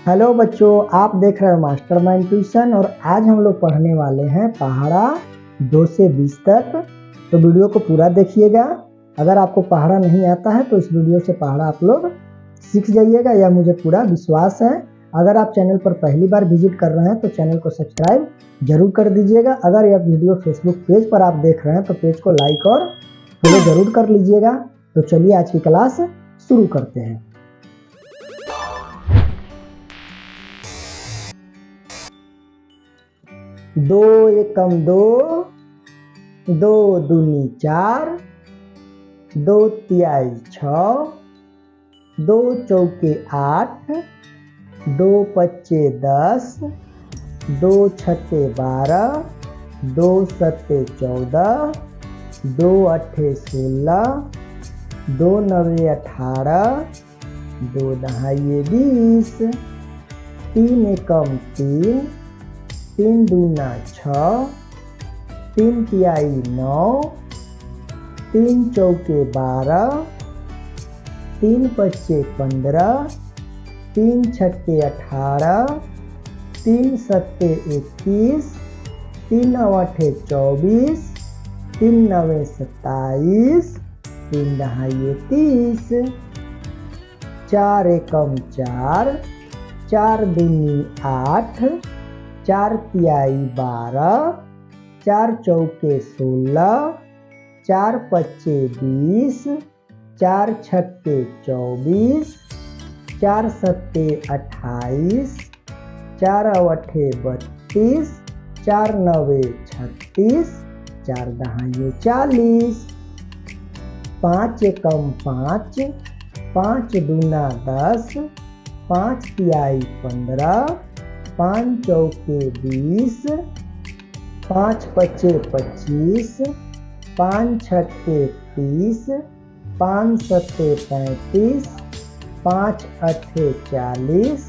Hello बच्चों, आप देख रहे हो मास्टरमाइंड ट्यूशन और आज हम लोग पढ़ने वाले हैं पहाड़ा 2 से 20 तक। तो वीडियो को पूरा देखिएगा। अगर आपको पहाड़ा नहीं आता है तो इस वीडियो से पहाड़ा आप लोग सीख जाइएगा, यह मुझे पूरा विश्वास है। अगर आप चैनल पर पहली बार विजिट कर रहे हैं तो चैनल को सब्सक्राइब जरूर कर दीजिएगा। अगर यह वीडियो फेसबुक पेज पर आप देख रहे हैं तो पेज को लाइक और फॉलो जरूर कर लीजिएगा। तो चलिए आज की क्लास शुरू करते हैं। 2 एकम 2, 2 दूनी 4, 2 तिहाई 6, 2 चौके 8, 2 पच्चे 10, 2 छक्के 12, 2 सत्ते 14, 2 अट्ठे 16, 2 नवे 18, 2 दहाइये 20, 3 एकम 3, 3 दूना 6, 3 तिहाई 9, 3 चौके 12, 3 पच्चे 15, 3 छक्के 18, 3 सत्ते 21, 3 अट्ठे 24, 3 नवे 27, 3 दहाइये 30, 4 एकम 4, 4 दूनी 8, 4 तिहाई 12, 4 चौके 16, 4 पच्चे 20, 4 छक्के 24, 4 सत्ते 28, 4 अट्ठे 32, 4 नवे 36, 4 दहाइये 40, 5 एकम 5, 5 दूना 10, 5 तिहाई 15, 5 चौके 20, 5 पच्चे 25, 5 छक्के 30, 5 सत्ते 35, 5 अट्ठे 40,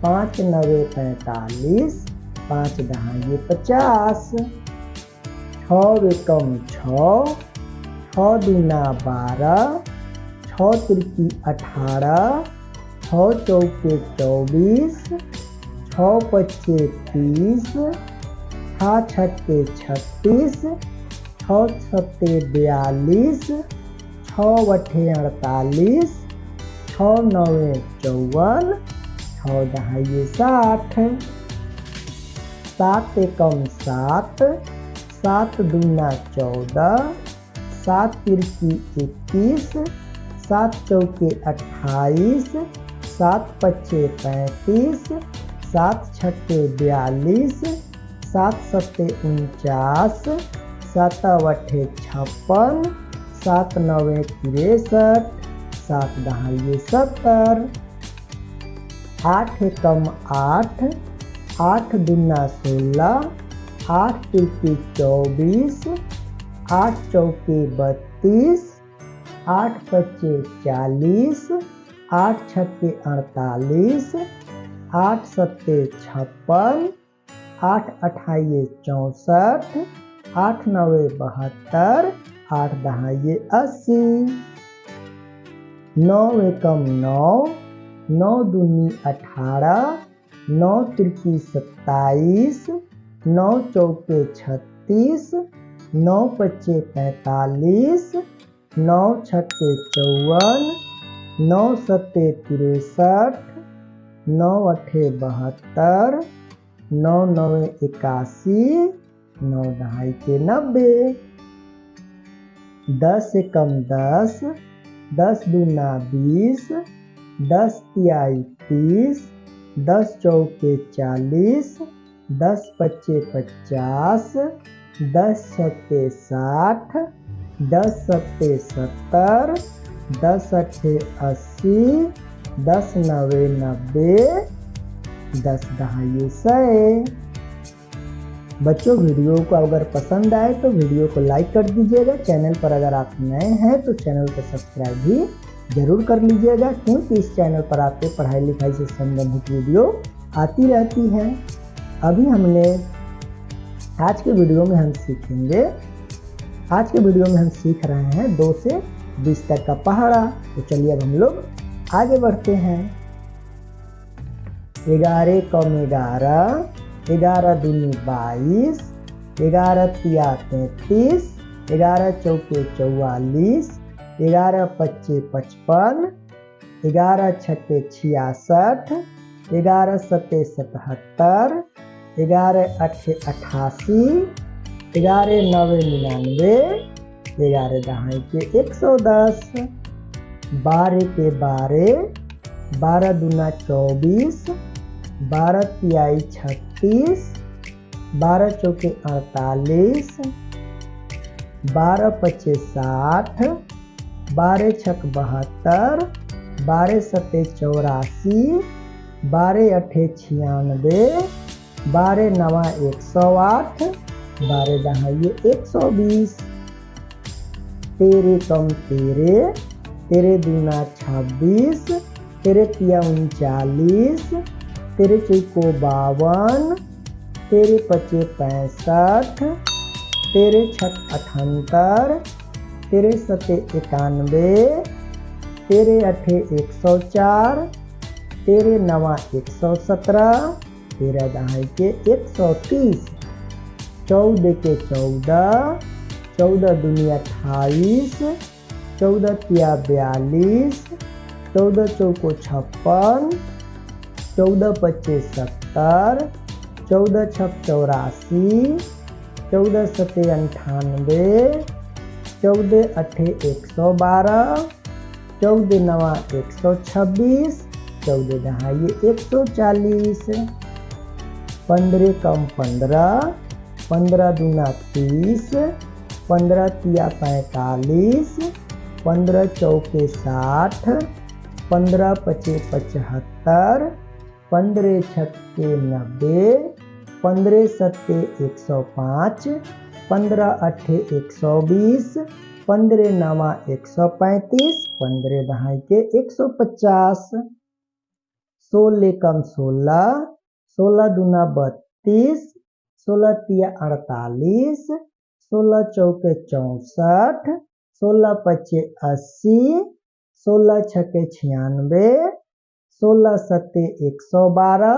5 नवे 45, 5 दहाइये 50, 6 एकम 6, 6 दूना 12, 6 त्रिकी 18, 6 चौके 24, 6 पच्चे 30, 6 छक्के 36, 6 सत्ते 42, 6 अट्ठे 48, 6 नवे 54, 6 दहाइये 60, 7 एकम 7, 7 दूना 14, 7 तिरकी 21, 7 चौके 28, 7 पच्चे 35, 7 छक्के 42, 7 सत्ते 49, 7 अट्ठे 56, 7 नवे 63, 7 दहाइये 70, 8 एकम 8, 8 दूना 16, 8 तिरकी 24, 8 चौके 32, 8 पच्चे 40, 8 छक्के 48, 8 सत्ते 56, 8 अट्ठाइये 64, 8 नवे 72, 8 दहाइये 80, 9 एकम 9, 9 दूनी 18, 9 तिरकी 27, 9 चौके 36, 9 पच्चे 45, 9 छक्के 54, 9 सत्ते 63, 9 अट्ठे 72, 9 नवे 81, 9 दहाइये 90, 10 एकम 10, 10 दूना 20, 10 तिहाई 30, 10 चौके 40, 10 पच्चे 50, 10 छक्के 60, 10 सत्ते 70, 10 अट्ठे 80, 10 नवे 90, 10 दहाइये 100। बच्चों, वीडियो को अगर पसंद आए तो वीडियो को लाइक कर दीजिएगा। चैनल पर अगर आप नए हैं तो चैनल को सब्सक्राइब भी जरूर कर लीजिएगा, क्योंकि इस चैनल पर आपके पढ़ाई लिखाई से संबंधित वीडियो आती रहती हैं। अभी हमने आज के वीडियो में हम सीख रहे हैं 2 से 20 तक का पहाड़ा। तो चलिए अब हम लोग आगे बढ़ते हैं। 11 कम 11, 11 दूनी 22, 11 तिया 33, 11 चौके 44, 11 पच्चे 55, 11 छक्के 66, 11 सत्ते 77, 11 अट्ठे 88, 11 नवे 99, 11 दहाई के 110, 12 के 12, 12 दूना 24, 12 तियाई 36, 12 चौके 48, 12 पच्चे 60, 12 छक 72, 12 सत्ते 84, 12 अट्ठे 96, 12 नवा 108, 12 दहाई 120, 13 कम 13, 13 दूना 26, 13 तिया 39, 13 चौको 52, 13 पच्चे 65, 13 छक 78, 13 सत्ते 91, 13 अट्ठे 104, 13 नवा 117, 13 दहाई के 130, 14 के 14, 14 दूनी 28, 14 तिया 42, 14 चौको 56, 14 पच्चे 70, 14 छक 84, 14 सत्ते 98, 14 अट्ठे 112, 14 नवा 126, 14 दहाई 140, 15 कम 15, 15 दूना 30, 15 तिया 45, 15 चौके 60, 15 पच्चे 75, 15 छक्के 90, 15 सत्ते 105, 15 अट्ठे 120, 15 नवा 135, 15 दहाई के 150, 16 कम 16, 16 दूना 32, 16 तिया 48, 16 चौके 64, 16 पच्चे 80, 16 छक्के 96, 16 सत्ते 112,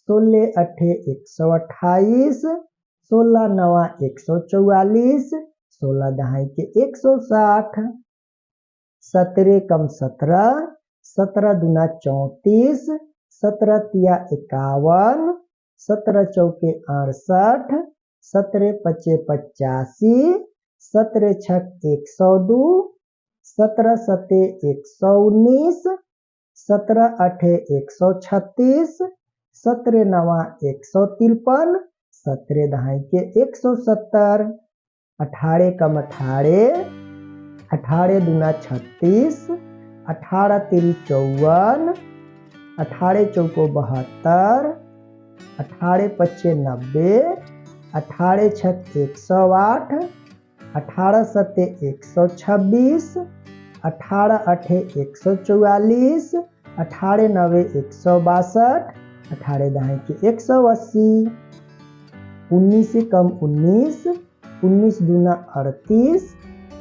16 अट्ठे 128, 16 नवा 144, 16 दहाई के 160, 17 कम 17, 17 दूना 34, 17 तिया 51, 17 चौके 68, 17 पच्चे 85, 17 छक 102, 17 सत्ते 119, 17 अट्ठे 136, 17 नवा 153, 17 दहाई के 170, 18 कम 18, 18 दूना 36, 18 तिरी 54, 18 चौको 72, 18 पच्चे 90, 18 छक 108, 18 सत्ते 126, 18 अट्ठे 144, 18 नवे 162, 18 दहाई के 180, 19 कम 19, 19 दूना 38,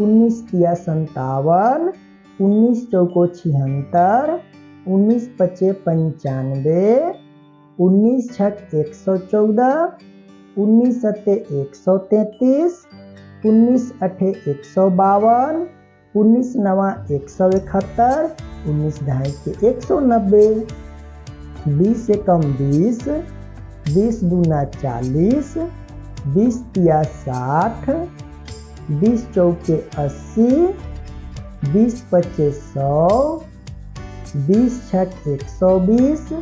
19 तिया 57, 19 चौको 76, 19 पच्चे 95, 19 छक 114, 19 सत्ते 133, 19 अट्ठे 152, 19 नवा 171, 19 दहाई के 190, 20 से कम 20, 20 दूना 40, 20 तिया 60, 20 चौके 80, 20 पच्चे 100, 20 छक 120,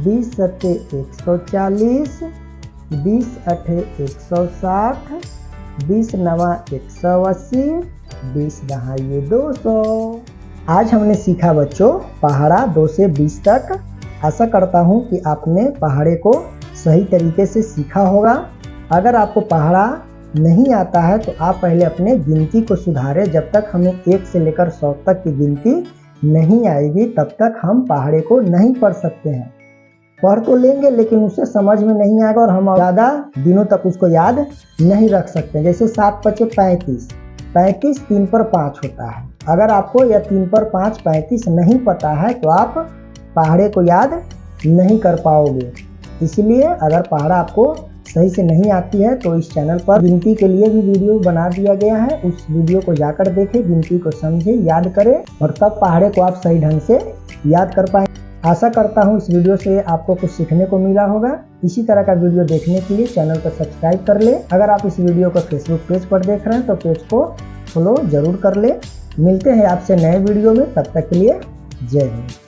20 सत्ते 140, 20 अट्ठे 160, 20 नवा 180, 20 दहाई 200। आज हमने सीखा बच्चों पहाड़ा 2 से 20 तक। आशा करता हूँ कि आपने पहाड़े को सही तरीके से सीखा होगा। अगर आपको पहाड़ा नहीं आता है तो आप पहले अपने गिनती को सुधारें। जब तक हमें 1 से लेकर 100 तक की गिनती नहीं आएगी तब तक हम पहाड़े को नहीं पढ़ सकते हैं। पढ़ तो लेंगे लेकिन उसे समझ में नहीं आएगा और हम ज़्यादा दिनों तक उसको याद नहीं रख सकते। जैसे 7 पच्चे 35, 35 3 पर 5 होता है। अगर आपको यह 3 पर 5 35 नहीं पता है तो आप पहाड़े को याद नहीं कर पाओगे। इसलिए अगर पहाड़ा आपको सही से नहीं आती है तो इस चैनल पर गिनती के लिए भी वीडियो बना दिया गया है, उस वीडियो को जाकर देखें, गिनती को समझे, याद करें और तब पहाड़े को आप सही ढंग से याद कर पाएंगे। आशा करता हूँ इस वीडियो से आपको कुछ सीखने को मिला होगा। इसी तरह का वीडियो देखने के लिए चैनल को सब्सक्राइब कर ले। अगर आप इस वीडियो को फेसबुक पेज पर देख रहे हैं तो पेज को फॉलो जरूर कर ले। मिलते हैं आपसे नए वीडियो में, तब तक के लिए जय हिंद।